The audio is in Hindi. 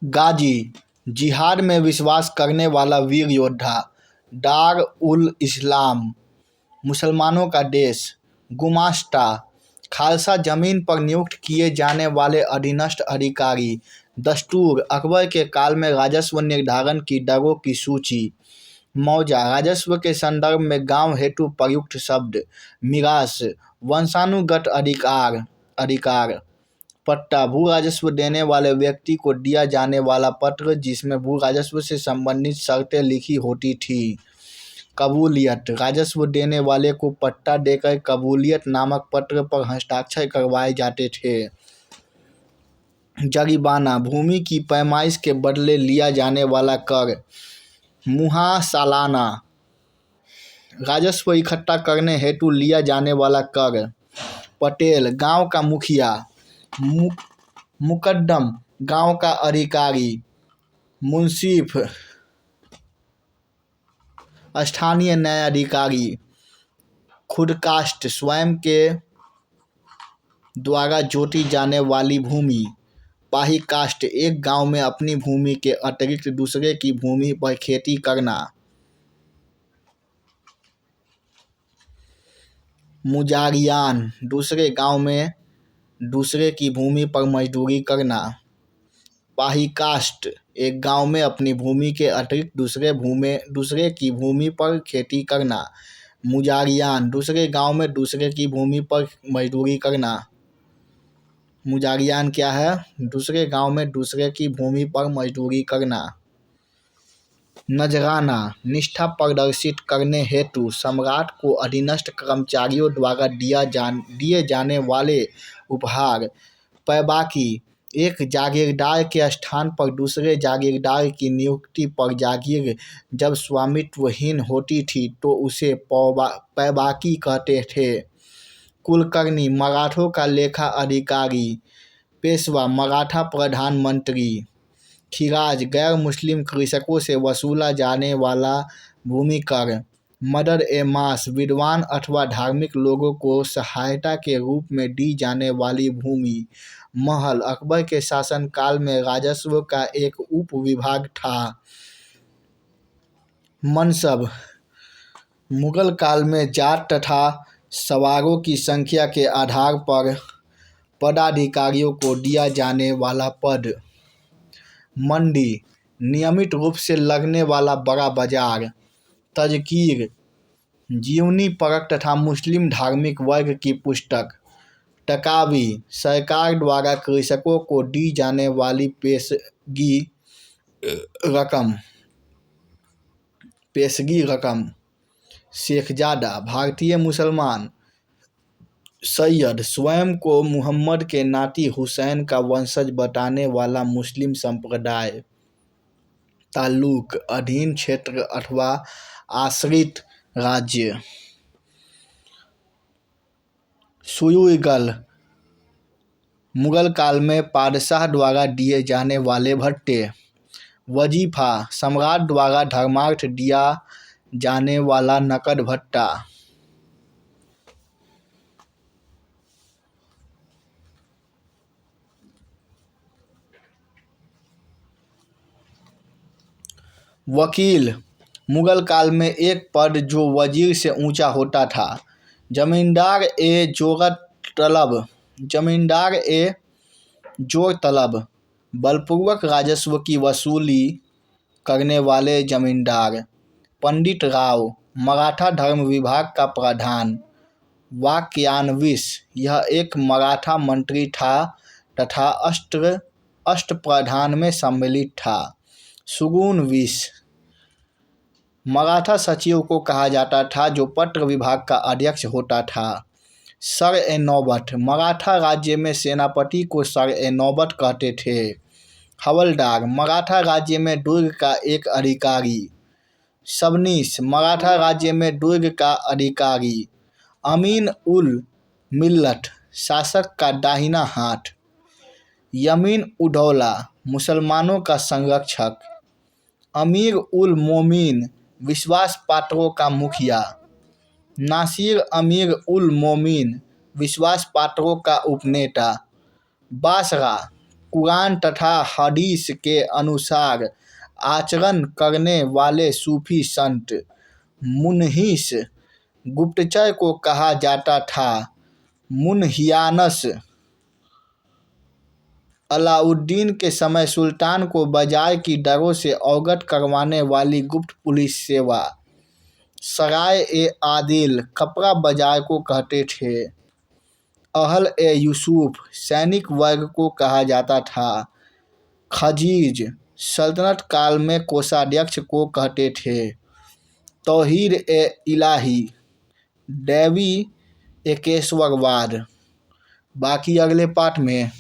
गाजी, जिहाद में विश्वास करने वाला वीर योद्धा। दार उल इस्लाम, मुसलमानों का देश। गुमास्ता, खालसा जमीन पर नियुक्त किए जाने वाले अधीनस्थ अधिकारी। दस्तूर, अकबर के काल में राजस्व निर्धारण की दरों की सूची। मौजा, राजस्व के संदर्भ में गांव हेतु प्रयुक्त शब्द। मिरास, वंशानुगत अधिकार। पट्टा, भू राजस्व देने वाले व्यक्ति को दिया जाने वाला पत्र जिसमें भू राजस्व से संबंधित शर्तें लिखी होती थी। कबूलियत, राजस्व देने वाले को पट्टा देकर कबूलियत नामक पत्र पर हस्ताक्षर करवाए जाते थे। जरिमाना, भूमि की पैमाइश के बदले लिया जाने वाला कर। मुहासालाना, राजस्व इकट्ठा करने हेतु लिया जाने वाला कर। पटेल, गांव का मुखिया। मुकद्दम, गांव का अधिकारी। मुंसिफ, स्थानीय न्यायाधिकारी। खुदकास्ट, स्वयं के द्वारा जोती जाने वाली भूमि। पाहीकास्ट, एक गांव में अपनी भूमि के अतिरिक्त दूसरे की भूमि पर खेती करना। मुजारियान, दूसरे गांव में दूसरे की भूमि पर मजदूरी करना। पाहीकास्ट, एक गांव में अपनी भूमि के अतिरिक्त दूसरे की भूमि पर खेती करना। मुजारियान, दूसरे गांव में दूसरे की भूमि पर मजदूरी करना। मुजारियान क्या है? दूसरे गांव में दूसरे की भूमि पर मजदूरी करना। नजराना, निष्ठा प्रदर्शित करने हेतु सम्राट को अधीनस्थ कर्मचारियों द्वारा दिए जाने वाले उपहार। पैबाकी, एक जागीरदार के स्थान पर दूसरे जागीरदार की नियुक्ति पर जागीर जब स्वामित्वहीन होती थी तो उसे पैबाकी कहते थे। कुलकर्णी, मराठों का लेखा अधिकारी। पेशवा, मराठा प्रधानमंत्री। खिराज, गैर मुस्लिम कृषकों से वसूला जाने वाला भूमि कर। मदद ए मास, विद्वान अथवा धार्मिक लोगों को सहायता के रूप में दी जाने वाली भूमि। महल, अकबर के शासनकाल में राजस्व का एक उप विभाग था। मनसब, मुगल काल में जाट तथा सवारों की संख्या के आधार पर पदाधिकारियों को दिया जाने वाला पद। मंडी, नियमित रूप से लगने वाला बड़ा बाजार। तज़कीर, जीवनी परक तथा मुस्लिम धार्मिक वर्ग की पुस्तक। टकावी, सरकार द्वारा कृषकों को दी जाने वाली पेशगी रकम। शेखजादा, भारतीय मुसलमान। सैयद, स्वयं को मुहम्मद के नाती हुसैन का वंशज बताने वाला मुस्लिम संप्रदाय। ताल्लुक, अधीन क्षेत्र अथवा आश्रित राज्य। सुयुगल, मुगल काल में पादशाह द्वारा दिए जाने वाले भत्ते। वजीफा, सम्राट द्वारा धर्मार्थ दिया जाने वाला नकद भत्ता। वकील, मुगल काल में एक पद जो वजीर से ऊंचा होता था। जमींदार ए जोर तलब, बलपूर्वक राजस्व की वसूली करने वाले जमींदार। पंडित राव, मराठा धर्म विभाग का प्रधान। वाक्यान्विश, यह एक मराठा मंत्री था तथा अष्टप्रधान में सम्मिलित था। सुगुणविश, मराठा सचिव को कहा जाता था जो पत्र विभाग का अध्यक्ष होता था। सर-ए-नौबत, मराठा राज्य में सेनापति को सर-ए-नौबत कहते थे। हवलदार, मराठा राज्य में दुर्ग का एक अधिकारी। सबनीस, मराठा राज्य में दुर्ग का अधिकारी। अमीन उल मिल्लत, शासक का दाहिना हाथ। यमीन उदौला, मुसलमानों का संरक्षक। अमीर उल मोमिन, विश्वास पात्रों का मुखिया। नासिर अमीर उल मोमिन, विश्वास पात्रों का उपनेता। बासरा, कुरान तथा हदीस के अनुसार आचरण करने वाले सूफी संत मुनहिस गुप्तचर को कहा जाता था। मुनहियानस अलाउद्दीन के समय सुल्तान को बाजार की दरों से अवगत करवाने वाली गुप्त पुलिस सेवा। सराय-ए-आदिल कपड़ा बाजार को कहते थे। अहल-ए-यूसुफ सैनिक वर्ग को कहा जाता था। खजीज सल्तनत काल में कोषाध्यक्ष को कहते थे। तौहीद-ए-इलाही दैवी एकेश्वरवाद। बाकी अगले पार्ट में।